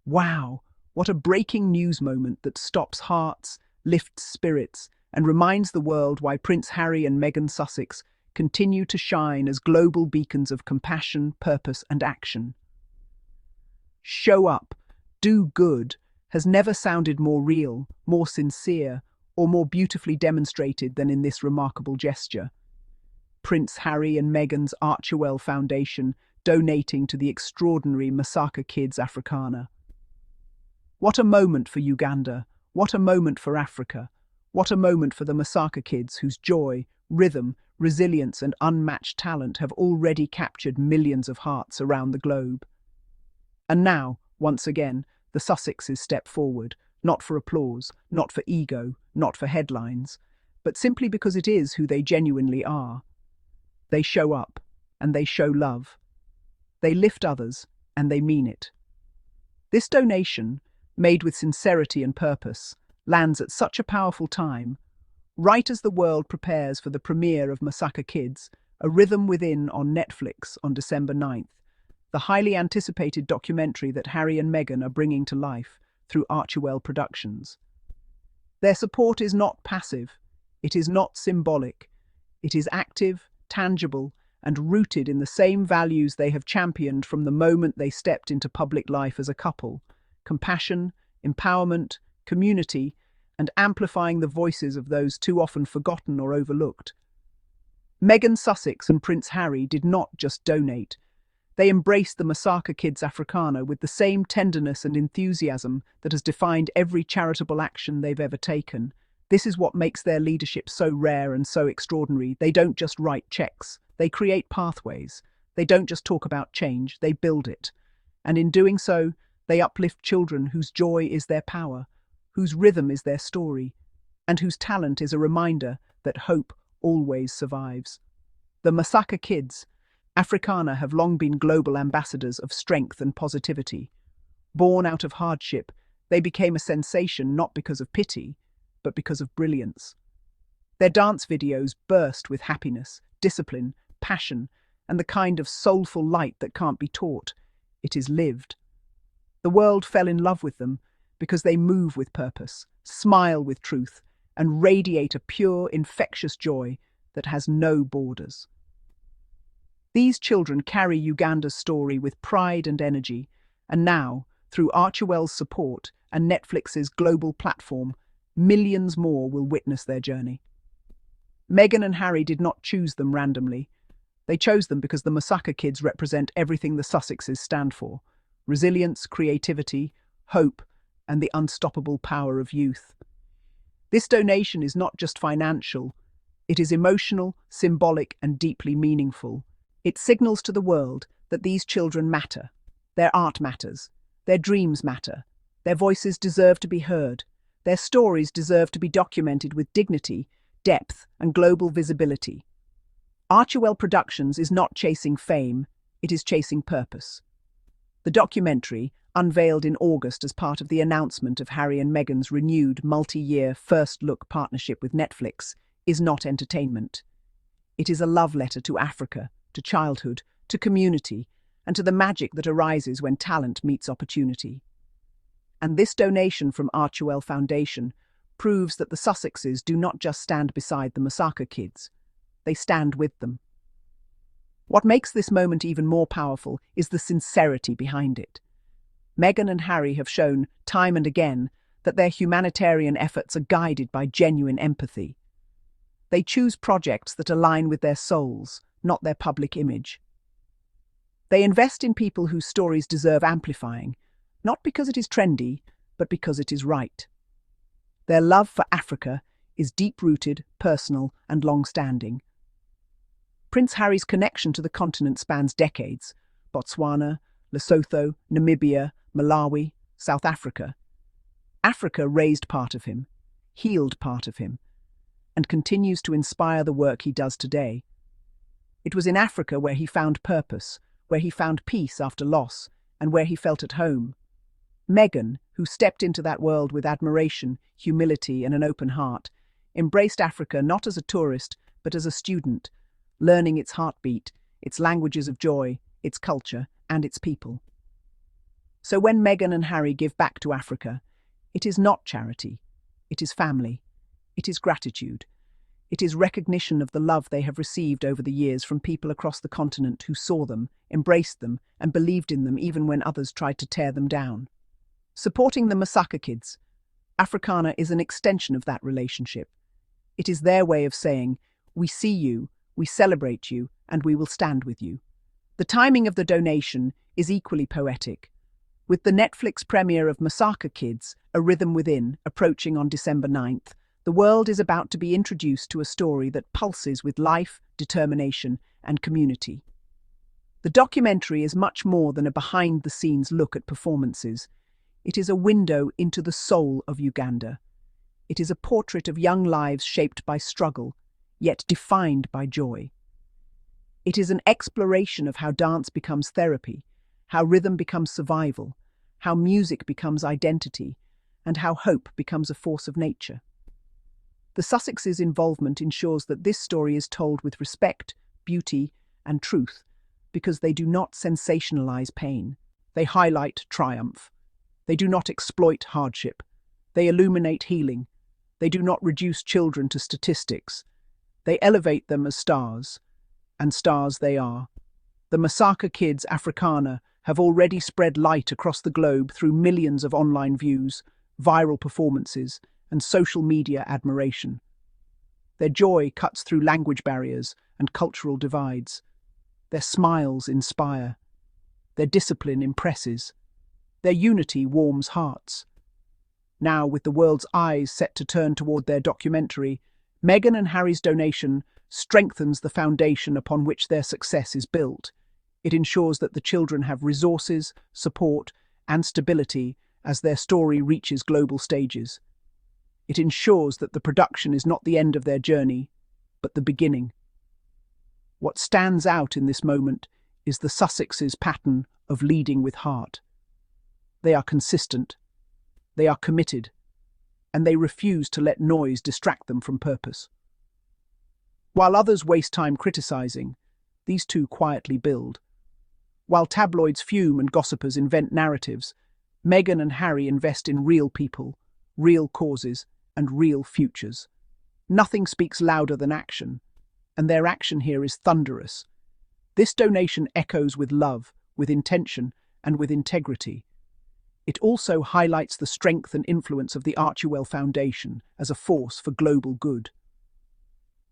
Wow, what a breaking news moment that stops hearts, lifts spirits, and reminds the world why Prince Harry and Meghan Sussex continue to shine as global beacons of compassion, purpose, and action. Show up, do good has never sounded more real, more sincere, or more beautifully demonstrated than in this remarkable gesture. Prince Harry and Meghan's Archewell Foundation donating to the extraordinary Masaka Kids Africana. What a moment for Uganda, what a moment for Africa, what a moment for the Masaka Kids whose joy, rhythm, resilience and unmatched talent have already captured millions of hearts around the globe. And now, once again, the Sussexes step forward, not for applause, not for ego, not for headlines, but simply because it is who they genuinely are. They show up, and they show love. They lift others, and they mean it. This donation, made with sincerity and purpose, lands at such a powerful time, right as the world prepares for the premiere of Masaka Kids, A Rhythm Within on Netflix on December 9th, the highly anticipated documentary that Harry and Meghan are bringing to life through Archewell Productions. Their support is not passive, it is not symbolic, it is active, tangible, and rooted in the same values they have championed from the moment they stepped into public life as a couple: compassion, empowerment, community, and amplifying the voices of those too often forgotten or overlooked. Meghan Sussex and Prince Harry did not just donate. They embraced the Masaka Kids Africana with the same tenderness and enthusiasm that has defined every charitable action they've ever taken. This is what makes their leadership so rare and so extraordinary. They don't just write checks, they create pathways. They don't just talk about change, they build it. And in doing so, they uplift children whose joy is their power, whose rhythm is their story, and whose talent is a reminder that hope always survives. The Masaka Kids Africana have long been global ambassadors of strength and positivity. Born out of hardship, they became a sensation not because of pity, but because of brilliance. Their dance videos burst with happiness, discipline, passion, and the kind of soulful light that can't be taught. It is lived. The world fell in love with them because they move with purpose, smile with truth, and radiate a pure, infectious joy that has no borders. These children carry Uganda's story with pride and energy, and now, through Archewell's support and Netflix's global platform, millions more will witness their journey. Meghan and Harry did not choose them randomly. They chose them because the Masaka Kids represent everything the Sussexes stand for: resilience, creativity, hope, and the unstoppable power of youth. This donation is not just financial, it is emotional, symbolic, and deeply meaningful. It signals to the world that these children matter. Their art matters. Their dreams matter. Their voices deserve to be heard. Their stories deserve to be documented with dignity, depth, and global visibility. Archewell Productions is not chasing fame, it is chasing purpose. The documentary, unveiled in August as part of the announcement of Harry and Meghan's renewed multi-year first-look partnership with Netflix, is not entertainment. It is a love letter to Africa, to childhood, to community, and to the magic that arises when talent meets opportunity. And this donation from Archewell Foundation proves that the Sussexes do not just stand beside the Masaka Kids, they stand with them. What makes this moment even more powerful is the sincerity behind it. Meghan and Harry have shown, time and again, that their humanitarian efforts are guided by genuine empathy. They choose projects that align with their souls, not their public image. They invest in people whose stories deserve amplifying, not because it is trendy, but because it is right. Their love for Africa is deep-rooted, personal, and long-standing. Prince Harry's connection to the continent spans decades: Botswana, Lesotho, Namibia, Malawi, South Africa. Africa raised part of him, healed part of him, and continues to inspire the work he does today. It was in Africa where he found purpose, where he found peace after loss, and where he felt at home. Meghan, who stepped into that world with admiration, humility, and an open heart, embraced Africa not as a tourist, but as a student, learning its heartbeat, its languages of joy, its culture, and its people. So when Meghan and Harry give back to Africa, it is not charity, it is family, it is gratitude, it is recognition of the love they have received over the years from people across the continent who saw them, embraced them, and believed in them even when others tried to tear them down. Supporting the Masaka Kids Africana is an extension of that relationship. It is their way of saying, we see you, we celebrate you, and we will stand with you. The timing of the donation is equally poetic. With the Netflix premiere of Masaka Kids, A Rhythm Within, approaching on December 9th, the world is about to be introduced to a story that pulses with life, determination, and community. The documentary is much more than a behind-the-scenes look at performances. It is a window into the soul of Uganda. It is a portrait of young lives shaped by struggle, yet defined by joy. It is an exploration of how dance becomes therapy, how rhythm becomes survival, how music becomes identity, and how hope becomes a force of nature. The Sussexes' involvement ensures that this story is told with respect, beauty, and truth, because they do not sensationalize pain. They highlight triumph. They do not exploit hardship. They illuminate healing. They do not reduce children to statistics. They elevate them as stars, and stars they are. The Masaka Kids Africana have already spread light across the globe through millions of online views, viral performances, and social media admiration. Their joy cuts through language barriers and cultural divides. Their smiles inspire. Their discipline impresses. Their unity warms hearts. Now, with the world's eyes set to turn toward their documentary, Meghan and Harry's donation strengthens the foundation upon which their success is built. It ensures that the children have resources, support, and stability as their story reaches global stages. It ensures that the production is not the end of their journey, but the beginning. What stands out in this moment is the Sussexes' pattern of leading with heart. They are consistent, they are committed, and they refuse to let noise distract them from purpose. While others waste time criticizing, these two quietly build. While tabloids fume and gossipers invent narratives, Meghan and Harry invest in real people, real causes, and real futures. Nothing speaks louder than action, and their action here is thunderous. This donation echoes with love, with intention, and with integrity. It also highlights the strength and influence of the Archewell Foundation as a force for global good.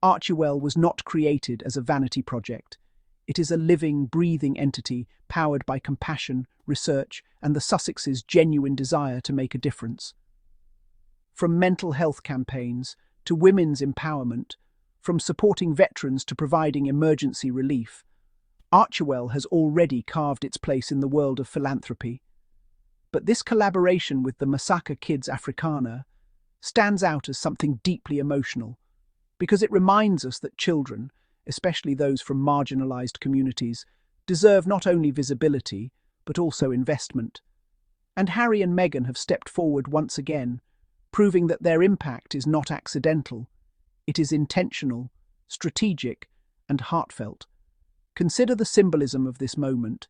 Archewell was not created as a vanity project. It is a living, breathing entity powered by compassion, research, and the Sussexes' genuine desire to make a difference. From mental health campaigns to women's empowerment, from supporting veterans to providing emergency relief, Archewell has already carved its place in the world of philanthropy. But this collaboration with the Masaka Kids Africana stands out as something deeply emotional, because it reminds us that children, especially those from marginalized communities, deserve not only visibility, but also investment. And Harry and Meghan have stepped forward once again, proving that their impact is not accidental. It is intentional, strategic, and heartfelt. Consider the symbolism of this moment.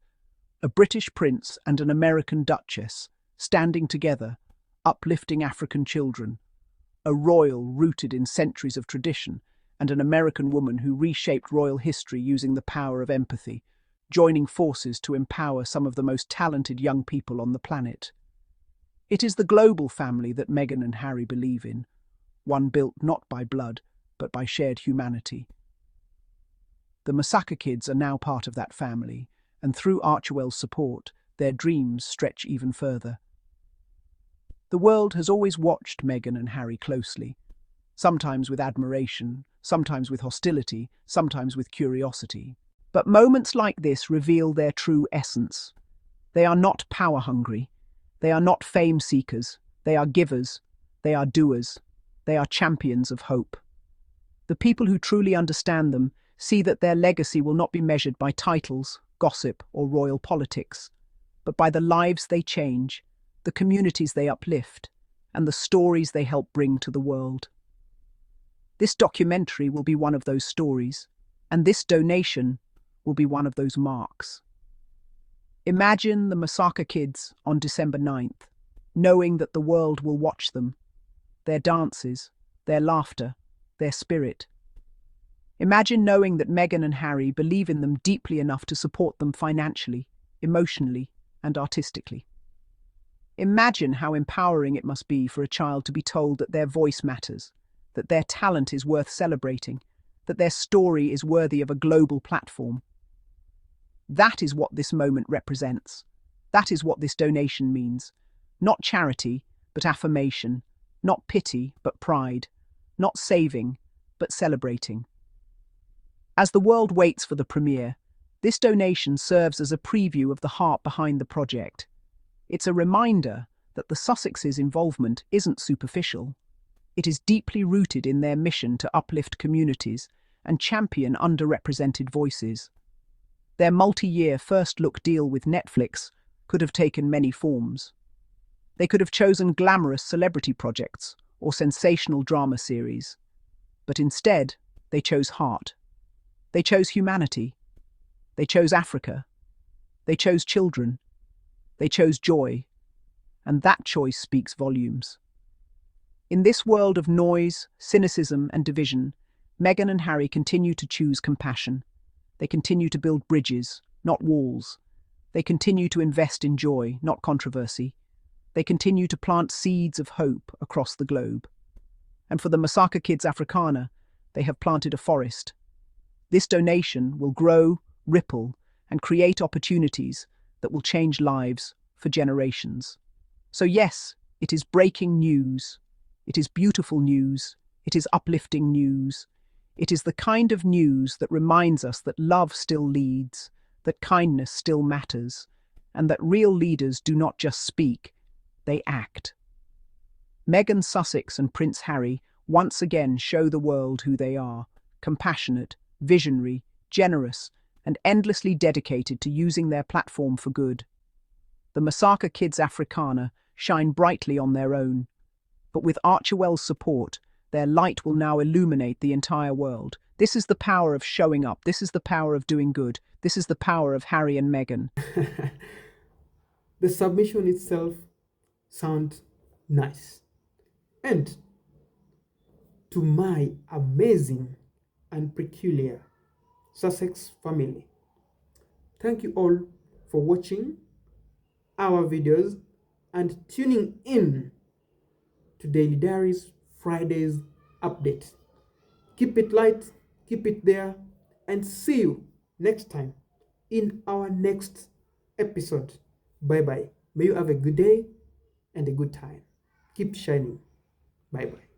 A British prince and an American duchess, standing together, uplifting African children. A royal rooted in centuries of tradition, and an American woman who reshaped royal history using the power of empathy, joining forces to empower some of the most talented young people on the planet. It is the global family that Meghan and Harry believe in, one built not by blood, but by shared humanity. The Masaka Kids are now part of that family, and through Archewell's support, their dreams stretch even further. The world has always watched Meghan and Harry closely, sometimes with admiration, sometimes with hostility, sometimes with curiosity. But moments like this reveal their true essence. They are not power-hungry. They are not fame-seekers. They are givers. They are doers. They are champions of hope. The people who truly understand them see that their legacy will not be measured by titles, gossip, or royal politics, but by the lives they change, the communities they uplift, and the stories they help bring to the world. This documentary will be one of those stories, and this donation will be one of those marks. Imagine the Masaka Kids on December 9th, knowing that the world will watch them, their dances, their laughter, their spirit. Imagine knowing that Meghan and Harry believe in them deeply enough to support them financially, emotionally, and artistically. Imagine how empowering it must be for a child to be told that their voice matters, that their talent is worth celebrating, that their story is worthy of a global platform. That is what this moment represents. That is what this donation means. Not charity, but affirmation. Not pity, but pride. Not saving, but celebrating. As the world waits for the premiere, this donation serves as a preview of the heart behind the project. It's a reminder that the Sussexes' involvement isn't superficial. It is deeply rooted in their mission to uplift communities and champion underrepresented voices. Their multi-year first-look deal with Netflix could have taken many forms. They could have chosen glamorous celebrity projects or sensational drama series. But instead, they chose heart. They chose humanity. They chose Africa. They chose children. They chose joy. And that choice speaks volumes. In this world of noise, cynicism, and division, Meghan and Harry continue to choose compassion. They continue to build bridges, not walls. They continue to invest in joy, not controversy. They continue to plant seeds of hope across the globe. And for the Masaka Kids Africana, they have planted a forest. This donation will grow, ripple, and create opportunities that will change lives for generations. So yes, it is breaking news. It is beautiful news. It is uplifting news. It is the kind of news that reminds us that love still leads, that kindness still matters, and that real leaders do not just speak, they act. Meghan Sussex and Prince Harry once again show the world who they are: compassionate, visionary, generous, and endlessly dedicated to using their platform for good. The Masaka Kids Africana shine brightly on their own, but with Archewell's support, their light will now illuminate the entire world. This is the power of showing up. This is the power of doing good. This is the power of Harry and Meghan. The submission itself sounds nice. And to my amazing and peculiar Sussex family, thank you all for watching our videos and tuning in to Daily Diaries Fridays update. Keep it light, keep it there, and see you next time in our next episode. Bye bye. May you have a good day and a good time. Keep shining. Bye bye.